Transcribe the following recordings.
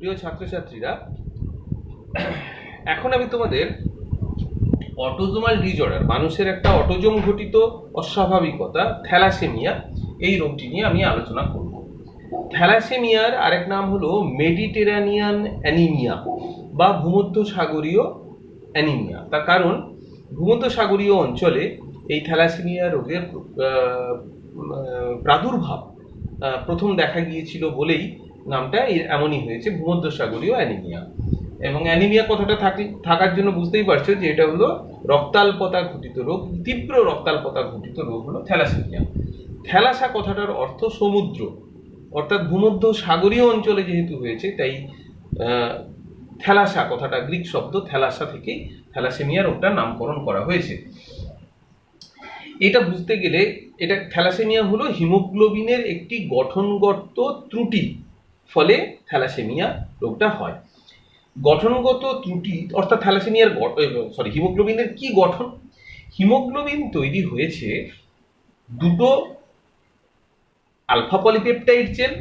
প্রিয় ছাত্রছাত্রীরা, এখন আমি তোমাদের অটোজোমাল ডিজঅর্ডার, মানুষের একটা অটোজোম ঘটিত অস্বাভাবিকতা থ্যালাসেমিয়া, এই রোগটি নিয়ে আমি আলোচনা করব। থ্যালাসেমিয়ার আরেক নাম হলো মেডিটেরানিয়ান অ্যানিমিয়া বা ভূমধ্যসাগরীয় অ্যানিমিয়া। তার কারণ ভূমধ্যসাগরীয় অঞ্চলে এই থ্যালাসেমিয়া রোগের প্রাদুর্ভাব প্রথম দেখা গিয়েছিল বলেই নামটা এমনই হয়েছে, ভূমধ্যসাগরীয় অ্যানিমিয়া। এবং অ্যানিমিয়া কথাটা থাকার জন্য বুঝতেই পারছো যে এটা হলো রক্তাল্পতা ঘটিত রোগ, তীব্র রক্তাল্পতা ঘটিত রোগ হলো থ্যালাসেমিয়া। থ্যালাসা কথাটার অর্থ সমুদ্র, অর্থাৎ ভূমধ্যসাগরীয় অঞ্চলে যেহেতু হয়েছে তাই থ্যালাসা কথাটা গ্রিক শব্দ থ্যালাসা থেকেই থ্যালাসেমিয়া রোগটার নামকরণ করা হয়েছে। এটা বুঝতে গেলে এটা থ্যালাসেমিয়া হলো হিমোগ্লোবিনের একটি গঠনগত ত্রুটি, ফলে থ্যালাসেমিয়া রোগটা হয়। গঠনগত ত্রুটি অর্থাৎ থ্যালাসেমিয়ার হিমোগ্লোবিনের কি গঠন? হিমোগ্লোবিন তৈরি হয়েছে দুটো আলফা পলিপেপটাইড চেন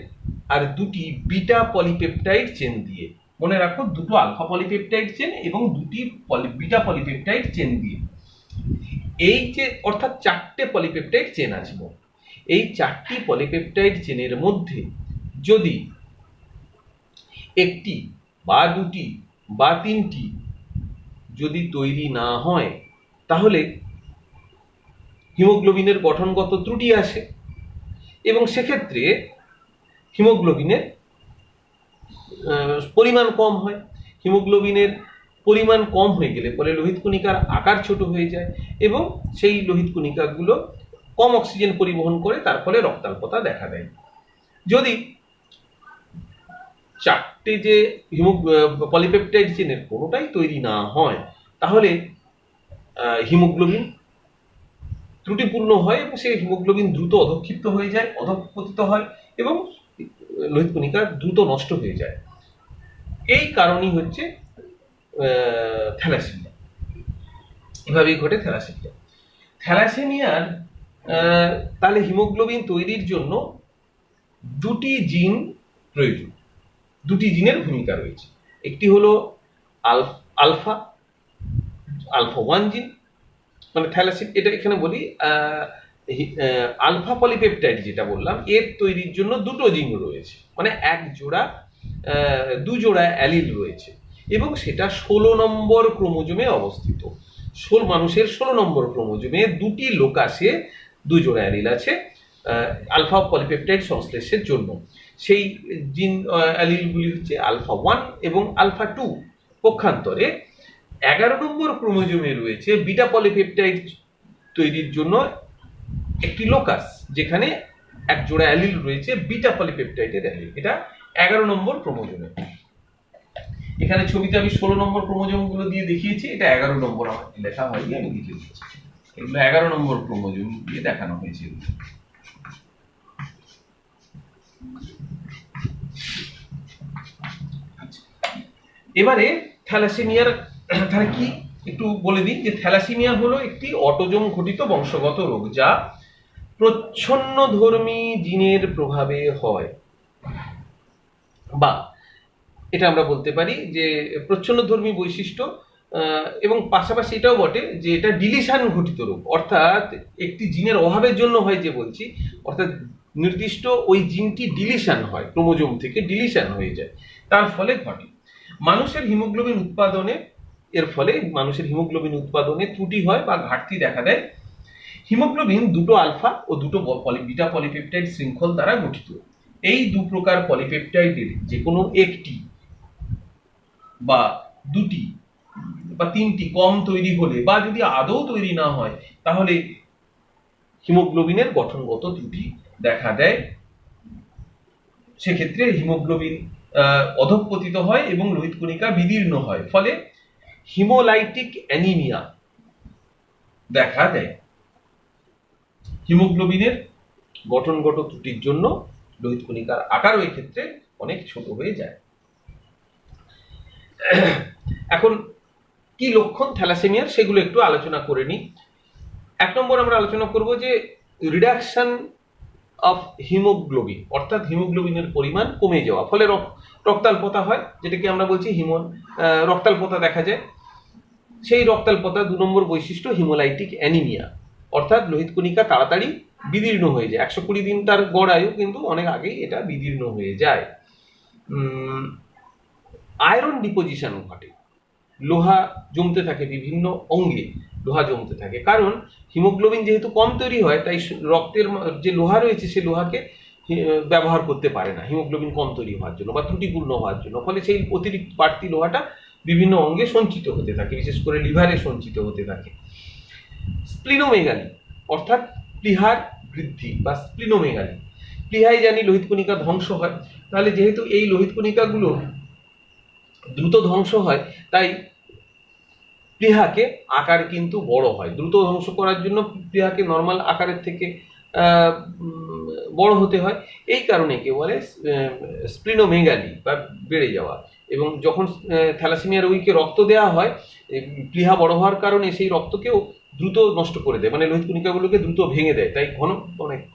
আর দুটি বিটা পলিপেপটাইড চেন দিয়ে। মনে রাখো, দুটো আলফা পলিপেপটাইড চেন এবং দুটি বিটা পলিপেপটাইড চেন দিয়ে। এই যে অর্থাৎ চারটে পলিপেপটাইড চেন আছে। এই চারটি পলিপেপটাইড চেনের মধ্যে যদি একটি বা দুটি বা তিনটি যদি তৈরি না হয় তাহলে হিমোগ্লোবিনের গঠনগত ত্রুটি আসে এবং সেক্ষেত্রে হিমোগ্লোবিনের পরিমাণ কম হয়। হিমোগ্লোবিনের পরিমাণ কম হয়ে গেলে ফলে লোহিত কণিকার আকার ছোট হয়ে যায় এবং সেই লোহিত কণিকাগুলো কম অক্সিজেন পরিবহন করে, তার ফলে রক্তাল্পতা দেখা দেয়। যদি চারটে যে পলিপেপটাইড চেনের কোনোটাই তৈরি না হয় তাহলে হিমোগ্লোবিন ত্রুটিপূর্ণ হয় এবং সেই হিমোগ্লোবিন দ্রুত অধঃক্ষিপ্ত হয়ে যায়, অধঃপতিত হয় এবং লোহিত কণিকা দ্রুত নষ্ট হয়ে যায়। এই কারণই হচ্ছে থ্যালাসেমিয়া। এভাবেই ঘটে থ্যালাসেমিয়া। থ্যালাসেমিয়ার তাহলে হিমোগ্লোবিন তৈরির জন্য দুটি জিন প্রয়োজন, দুটি জিনের ভূমিকা রয়েছে। একটি হলো আলফা 1 জিন, মানে থ্যালাসেমিয়া, এটা এখানে বলি আলফা পলিপেপটাইড যেটা বললাম এর তৈরির জন্য দুটো জিন রয়েছে, মানে দু জোড়া অ্যালিল রয়েছে এবং সেটা 16 নম্বর ক্রোমোজোমে অবস্থিত। মানুষের 16 নম্বর ক্রোমোজোমে দুটি লোকাসে দু জোড়া অ্যালিল আছে আলফা পলিপেপটাইড সংশ্লেষের জন্য। সেই জিন অ্যালিলগুলি হচ্ছে আলফা 1 এবং আলফা 2। পক্ষান্তরে 11 নম্বর ক্রোমোজোমে রয়েছে বিটা পলিপেপটাইড তৈরির জন্য একটি লোকাস, যেখানে এক জোড়া অ্যালিল রয়েছে বিটা পলিপেপটাইডের অ্যালিল। এটা 11 নম্বর ক্রোমোজোমে। এখানে ছবিতে আমি 16 নম্বর ক্রোমোজোম গুলো দিয়ে দেখিয়েছি, এটা 11 নম্বর আমার লেখা হয়নি, আমি লিখে দিয়েছি। এগুলো 11 নম্বর ক্রোমোজোম দিয়ে দেখানো হয়েছে। এবারে থ্যালাসেমিয়ার তাহলে কি একটু বলে দিই যে থ্যালাসেমিয়া হলো একটি অটোজোম ঘটিত বংশগত রোগ যা প্রচ্ছন্নধর্মী জিনের প্রভাবে হয়, বা এটা আমরা বলতে পারি যে প্রচ্ছন্নধর্মী বৈশিষ্ট্য, এবং পাশাপাশি এটাও বটে যে এটা ডিলিশন ঘটিত রোগ, অর্থাৎ একটি জিনের অভাবের জন্য হয় যে বলছি, অর্থাৎ নির্দিষ্ট ওই জিনটি ডিলিশন হয়, ক্রোমোজোম থেকে ডিলিশন হয়ে যায়, তার ফলে ঘটে। মানুষের হিমোগ্লোবিন উৎপাদনে ত্রুটি হয় বা ঘাটতি দেখা দেয়। হিমোগ্লোবিন দুটো আলফা ও দুটো বিটা পলিপেপটাইড শৃঙ্খল দ্বারা গঠিত। এই দু প্রকার পলিপেপটাইডের যে কোনো একটি বা দুটি বা তিনটি কম তৈরি হলে বা যদি আদৌ তৈরি না হয় তাহলে হিমোগ্লোবিনের গঠনগত ত্রুটি দেখা দেয়। সেক্ষেত্রে হিমোগ্লোবিন অধঃপতিত হয় এবং লোহিত কণিকা বিদীর্ণ হয়, ফলে হিমোলাইটিক অ্যানিমিয়া দেখা দেয়। হিমোগ্লোবিনের গঠনগত ত্রুটির জন্য লোহিত কণিকার আকার ওই ক্ষেত্রে অনেক ছোট হয়ে যায়। এখন কি লক্ষণ থ্যালাসেমিয়ার সেগুলো একটু আলোচনা করে নিই। 1 নম্বর আমরা আলোচনা করব যে রিডাকশন অফ হিমোগ্লোবিন, অর্থাৎ হিমোগ্লোবিনের পরিমাণ কমে যাওয়া, ফলে রক্তাল্পতা হয়, যেটাকে আমরা বলছি রক্তাল্পতা দেখা যায়। সেই রক্তাল্পতা 2 নম্বর বৈশিষ্ট্য হিমোলাইটিক অ্যানিমিয়া, অর্থাৎ লোহিত কণিকা তাড়াতাড়ি বিদীর্ণ হয়ে যায়। 120 দিন তার গড় আয়ু, কিন্তু অনেক আগেই এটা বিদীর্ণ হয়ে যায়। আয়রন ডিপোজিশন ঘটে, লোহা জমতে থাকে বিভিন্ন অঙ্গে, লোহা জমতে থাকে, কারণ হিমোগ্লোবিন যেহেতু কম তৈরি হয়, তাই রক্তের যে লোহা রয়েছে সে লোহাকে ব্যবহার করতে পারে না হিমোগ্লোবিন কম তৈরি হওয়ার জন্য বা ত্রুটিপূর্ণ হওয়ার জন্য, ফলে সেই অতিরিক্ত বাড়তি লোহাটা বিভিন্ন অঙ্গে সঞ্চিত হতে থাকে, বিশেষ করে লিভারে সঞ্চিত হতে থাকে। স্প্লিনোমেগালি, অর্থাৎ প্লীহার বৃদ্ধি বা স্প্লিনোমেগালি। প্লীহায় জানি লোহিত কণিকা ধ্বংস হয়, তাহলে যেহেতু এই লোহিত কণিকাগুলো দ্রুত ধ্বংস হয়, তাই প্লীহাকে আকার কিন্তু বড় হয়। দ্রুত ধ্বংস করার জন্য প্লীহাকে নর্মাল আকারের থেকে বড় হতে হয়। এই কারণে কে বলে স্প্লিনোমেগালি বা বেড়ে যাওয়া। এবং যখন থ্যালাসেমিয়া রোগীকে রক্ত দেওয়া হয়, প্লীহা বড় হওয়ার কারণে সেই রক্তকেও দ্রুত নষ্ট করে দেয়, মানে লোহিত কণিকাগুলোকে দ্রুত ভেঙে দেয়, তাই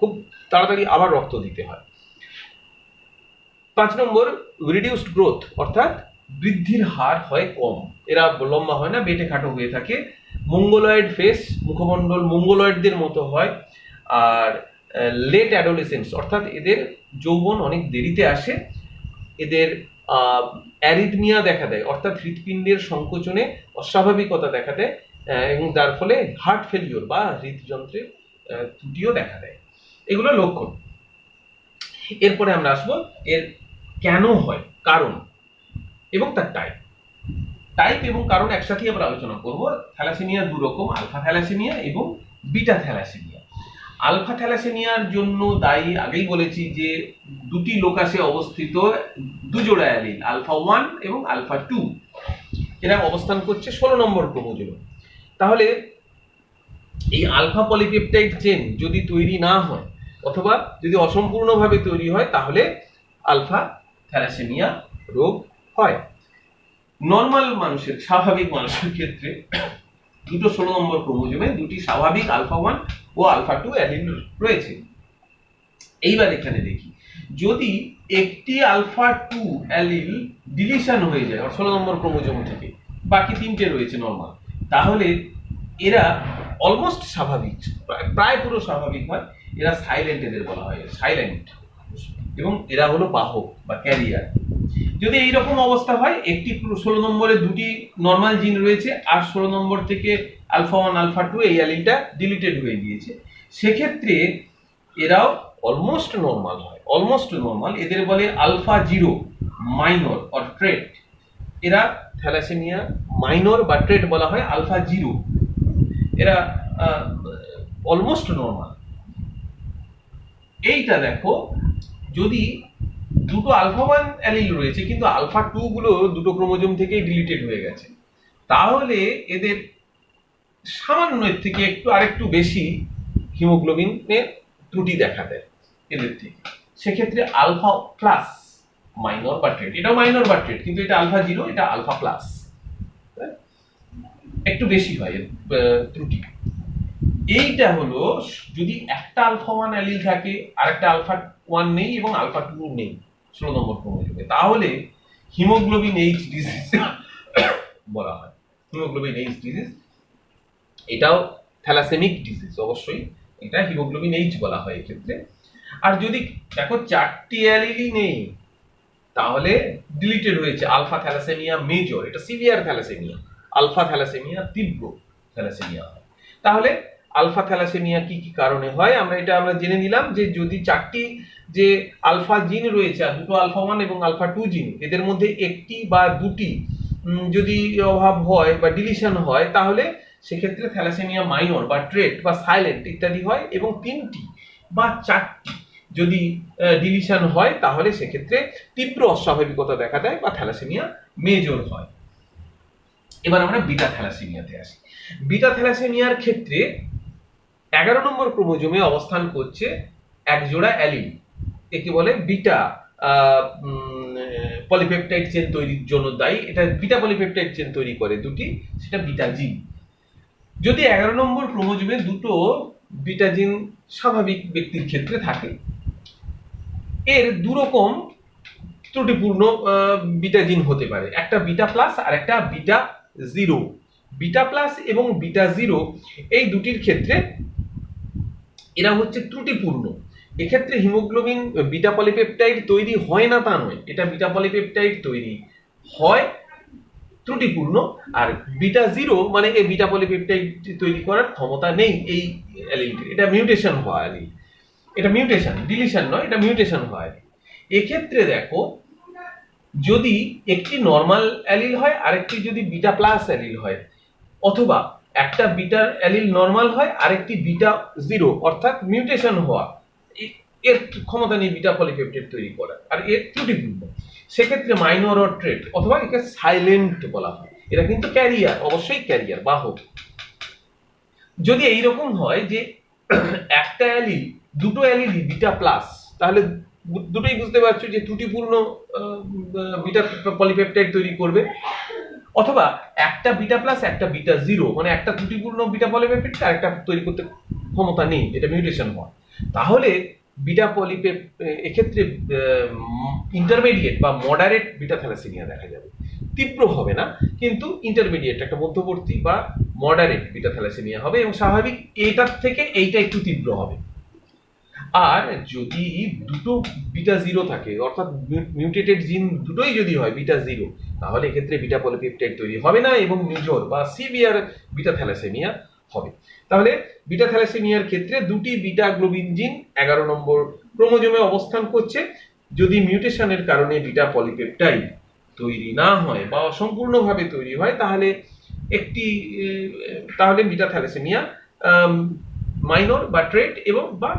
খুব তাড়াতাড়ি আবার রক্ত দিতে হয়। 5 নম্বর রিডিউসড গ্রোথ, অর্থাৎ বৃদ্ধির হার হয় কম, এরা লম্বা হয় না, বেটে খাটো হয়ে থাকে। মঙ্গলয়েড ফেস, মুখমণ্ডল মঙ্গলয়েডদের মতো হয়। আর লেট অ্যাডোলেসেন্স, অর্থাৎ এদের যৌবন অনেক দেরিতে আসে। এদের অ্যারিথমিয়া দেখা দেয়, অর্থাৎ হৃৎপিণ্ডের সংকোচনে অস্বাভাবিকতা দেখা দেয়, এবং তার ফলে হার্ট ফেলিওর বা হৃদযন্ত্রের ত্রুটিও দেখা দেয়। এগুলো লক্ষণ। এরপরে আমরা আসবো এর কেন হয়, কারণ এবং তার টাইপ এবং কারণ একসাথে আমরা আলোচনা করব। থ্যালাসেমিয়া 2 রকম, আলফা থ্যালাসেমিয়া এবং বিটা থ্যালাসেমিয়া। আলফা থ্যালাসেমিয়ার জন্য দায়ী, আগেই বলেছি যে 2টি লোকাসে অবস্থিত 2 জোড়া অ্যালিল, আলফা 1 এবং আলফা 2, এরা অবস্থান করছে 16 নম্বর ক্রোমোজোমে। তাহলে এই আলফা পলিপেপটাইড চেন যদি তৈরি না হয় অথবা যদি অসম্পূর্ণভাবে তৈরি হয়, তাহলে আলফা থ্যালাসেমিয়া রোগ হয়। নর্মাল মানুষের, স্বাভাবিক মানুষের ক্ষেত্রে 16 নম্বর ক্রোমোজোমে 2টি স্বাভাবিক আলফা 1 ও আলফা 2 অ্যালিল রয়েছে। এইবার এখানে দেখি, যদি একটি আলফা 2 অ্যালিল ডিলিশন হয়ে যায় 16 নম্বর ক্রোমোজোম থেকে, বাকি 3টে রয়েছে নর্মাল, তাহলে এরা অলমোস্ট স্বাভাবিক, প্রায় পুরো স্বাভাবিক হয়। এরা সাইলেন্ট, এদের বলা হয় সাইলেন্ট, এবং এরা হলো বাহক বা ক্যারিয়ার। যদি এইরকম অবস্থা হয়, একটি 16 নম্বরে 2টি নর্মাল জিন রয়েছে আর 16 নম্বর থেকে আলফা 1 আলফা 2 এই অ্যালিলটা ডিলিটেড হয়ে গিয়েছে, সেক্ষেত্রে এরাও অলমোস্ট নর্মাল হয়, অলমোস্ট নর্মাল। এদের বলে আলফা 0 মাইনর অর ট্রেট। এরা থ্যালাসেমিয়া মাইনর বা ট্রেট বলা হয় আলফা 0, এরা অলমোস্ট নর্মাল। এইটা দেখো, যদি 2টো আলফা 1 অ্যালিল রয়েছে কিন্তু আলফা 2 গুলো 2টো ক্রোমোজোম থেকেই ডিলিটেড হয়ে গেছে, তাহলে এদের সামান্যের থেকে আরেকটু বেশি হিমোগ্লোবিনের ত্রুটি দেখা দেয় এদের থেকে। সেক্ষেত্রে আলফা প্লাস মাইনর বা ট্রেট, এটাও মাইনর বা ট্রেট, কিন্তু এটা আলফা 0, এটা আলফা প্লাস, একটু বেশি হয় ত্রুটি। এইটা হলো যদি একটা আলফা 1 অ্যালিল থাকে আর একটা আলফা 1 নেই এবং আলফা 2 নেই 16 নম্বর ক্রোমোজোমে, তাহলে হিমোগ্লোবিন এইচ ডিজিজ বলা হয়। হিমোগ্লোবিন এইচ ডিজিজ, এটাও থ্যালাসেমিক ডিজিজ, অবশ্যই এটা হিমোগ্লোবিন এইচ বলা হয় এক্ষেত্রে। আর যদি দেখো 4টি অ্যালিলই নেই, তাহলে ডিলিটেড হয়েছে আলফা থ্যালাসেমিয়া মেজর, এটা সিভিয়ার থ্যালাসেমিয়া। আলফা থ্যালাসেমিয়া তীব্র থ্যালাসেমিয়া হয়। তাহলে আলফা থ্যালাসেমিয়া কি কি কারণে হয় আমরা জেনে নিলাম, যে যদি 4টি যে আলফা জিন রয়েছে, আর 2টো আলফা 1 এবং আলফা 2 জিন, এদের মধ্যে একটি বা দুটি যদি অভাব হয় বা ডিলিশন হয়, তাহলে সেক্ষেত্রে থ্যালাসেমিয়া মাইনর বা ট্রেট বা সাইলেন্ট ইত্যাদি হয়। এবং 3টি বা 4টি যদি ডিলিশন হয়, তাহলে সেক্ষেত্রে তীব্র অস্বাভাবিকতা দেখা দেয় বা থ্যালাসেমিয়া মেজর হয়। এবার আমরা বিটা থ্যালাসেমিয়াতে আসি। বিটা থ্যালাসেমিয়ার ক্ষেত্রে 11 নম্বর ক্রোমোজোমে অবস্থান করছে এক জোড়া অ্যালিল, একে বলে বিটা পলিপেপটাইড চেন তৈরির জন্য দায়ী। এটা বিটা পলিপেপটাইড চেন তৈরি করে 2টি, সেটা বিটা জিন। যদি 11 নম্বর ক্রোমোজোমে 2টো বিটা জিন স্বাভাবিক ব্যক্তির ক্ষেত্রে থাকে, এর দুরকম ত্রুটিপূর্ণ বিটা জিন হতে পারে, একটা বিটা প্লাস আর একটা বিটা জিরো। বিটা প্লাস এবং বিটা জিরো এই দুটির ক্ষেত্রে এরা হচ্ছে ত্রুটিপূর্ণ। এক্ষেত্রে হিমোগ্লোবিন বিটা পলিপেপটাইড তৈরি হয় না তা নয়, এটা বিটা পলিপেপটাইড তৈরি হয় ত্রুটিপূর্ণ। আর বিটা জিরো মানে এই বিটা পলিপেপটাইড তৈরি করার ক্ষমতা নেই এই অ্যালিলটির, এটা মিউটেশন হওয়া অ্যালিল, এটা মিউটেশন, ডিলিশন নয়, এটা মিউটেশন হয়। এক্ষেত্রে দেখো, যদি একটি নর্মাল অ্যালিল হয় আর একটি যদি বিটা প্লাস অ্যালিল হয়, অথবা একটা বিটার অ্যালিল নর্মাল হয় আরেকটি বিটা জিরো অর্থাৎ মিউটেশন হওয়া, এর ক্ষমতা নেই বিটা পলিপেপটাইড তৈরি করার, আর এর ত্রুটিপূর্ণ, সেক্ষেত্রে মাইনর অর ট্রেট অথবা একে সাইলেন্ট বলা হয়। এরা কিন্তু ক্যারিয়ার, অবশ্যই ক্যারিয়ার, বাহক। যদি এইরকম হয় যে একটা অ্যালিল, দুটো অ্যালিলই বিটা প্লাস, তাহলে দুটোই বুঝতে পারছো যে ত্রুটিপূর্ণ বিটা পলিপেপটাইড তৈরি করবে। অথবা একটা বিটা প্লাস একটা বিটা জিরো, মানে একটা ত্রুটিপূর্ণ বিটা পলিপেপটাইড আর একটা তৈরি করতে ক্ষমতা নেই, এটা মিউটেশন হয়। তাহলে বিটা পলিপেপ এক্ষেত্রে ইন্টারমিডিয়েট বা মডারেট বিটা থ্যালাসেমিয়া দেখা যাবে। তীব্র হবে না, কিন্তু ইন্টারমিডিয়েট, একটা মধ্যবর্তী বা মডারেট বিটা থ্যালাসেমিয়া হবে, এবং স্বাভাবিক এটার থেকে এইটা একটু তীব্র হবে। আর যদি দুটো বিটা জিরো থাকে, অর্থাৎ মিউটেটেড জিন দুটোই যদি হয় বিটা জিরো, তাহলে এক্ষেত্রে বিটা পলিপেপটাইড তৈরি হবে না এবং মেজর বা সিভিয়ার বিটা থ্যালাসেমিয়া হবে। তাহলে বিটা থ্যালাসেমিয়ার ক্ষেত্রে দুটি বিটা গ্লোবিন জিন 11 নম্বর ক্রোমোজোমে অবস্থান করছে। যদি মিউটেশনের কারণে বিটা পলিপেপটাইড তৈরি না হয় বা অসম্পূর্ণভাবে তৈরি হয়, তাহলে তাহলে বিটা থ্যালাসেমিয়া মাইনর বা ট্রেট এবং বা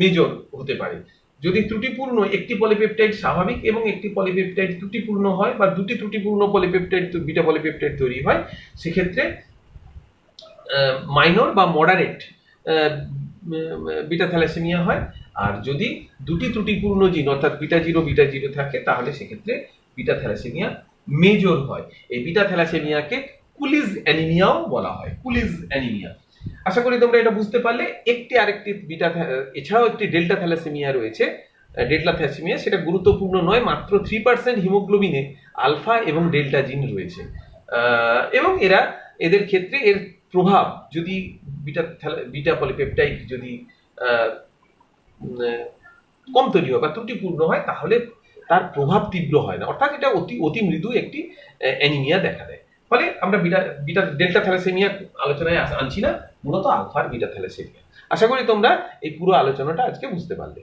মেজর হতে পারে। যদি ত্রুটিপূর্ণ একটি পলিপেপটাইড স্বাভাবিক এবং একটি পলিপেপটাইড ত্রুটিপূর্ণ হয়, বা দুটি ত্রুটিপূর্ণ পলিপেপটাইড বিটা পলিপেপটাইড তৈরি হয়, সেক্ষেত্রে মাইনর বা মডারেট বিটা থ্যালাসেমিয়া হয়। আর যদি দুটি ত্রুটিপূর্ণ জিন অর্থাৎ বিটা জিরো থাকে, তাহলে সেক্ষেত্রে বিটা থ্যালাসেমিয়া মেজর হয়। এই বিটা থ্যালাসেমিয়াকে কুলিজ অ্যানিমিয়াও বলা হয়, কুলিজ অ্যানিমিয়া। আশা করি তোমরা এটা বুঝতে পারলে। আরেকটি বিটা, এছাড়াও একটি ডেল্টা থ্যালাসেমিয়া রয়েছে। ডেল্টা থ্যালাসেমিয়া সেটা গুরুত্বপূর্ণ নয়, মাত্র 3% হিমোগ্লোবিনে আলফা এবং ডেল্টা জিন রয়েছে, এবং এদের ক্ষেত্রে এর প্রভাব যদি বিটা পলিপেপটাইড যদি কম তৈরি হয় বা ত্রুটিপূর্ণ হয়, তাহলে তার প্রভাব তীব্র হয় না, অর্থাৎ এটা অতি মৃদু একটি অ্যানিমিয়া দেখা দেয়। ফলে আমরা ডেল্টা থ্যালাসেমিয়া আলোচনায় আনছি না, মূলত আলফার বিটা থ্যালাসেমিয়া। আশা করি তোমরা এই পুরো আলোচনাটা আজকে বুঝতে পারলে।